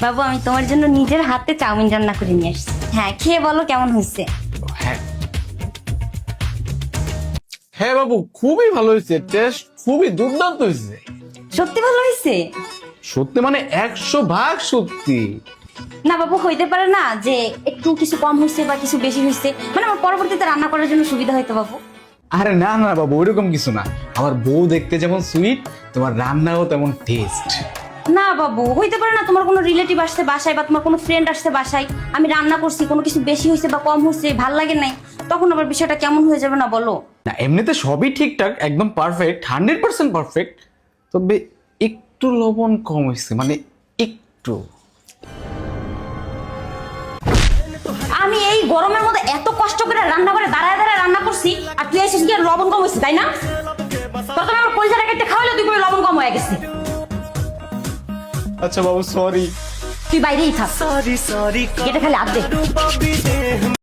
বাবু আমি তোমার জন্য নিজের হাতে চাউমিন রান্না করে নিয়ে আসছি। হ্যাঁ, খেয়ে বলো কেমন হয়েছে। হ্যাঁ হ্যাঁ বাবু, খুবই ভালো হয়েছে, টেস্ট খুবই দুর্দান্ত হয়েছে। সত্যি ভালো হয়েছে? সত্যি মানে 100% সত্যি। না বাবু, হইতে পারে না যে একটু কিছু কম হয়েছে বা কিছু বেশি হয়েছে, মানে আমার পরবর্তীতে রান্না করার জন্য সুবিধা হইতো বাবু। আরে না না বাবু, ওইরকম কিছু না। আমার বউ দেখতে যেমন সুইট, তোমার রান্নাও তেমন টেস্ট। না বাবু, হইতে পারে না তোমার কোনো রিলেটিভ আসছে বাসায় বা তোমার কোনো ফ্রেন্ড আসছে বাসায়, আমি রান্না করছি, কোনো কিছু বেশি হয়েছে বা কম হয়েছে, ভাল লাগে নাই, তখন আবার বিষয়টা কেমন হয়ে যাবে না বলো। না এমনিতে সবই ঠিকঠাক, একদম পারফেক্ট, 100% পারফেক্ট। তবে একটু লবণ কম হয়েছে, মানে একটু। আমি এই গরমের মধ্যে এত কষ্ট করে রান্না করে দাঁড়ায় দাঁড়ায় রান্না করছি, আর তুই এসেছিস কি আর লবণ কম হয়েছে, তাই না? প্রথমে আমার পয়সাটা কেটে খাওয়াইলো, তুই বলে লবণ কম হয়ে গেছে। আচ্ছা বাবু, সরি। তুই বাইরেই থাক, सॉरी सॉरी কেটে খালি হাত দে।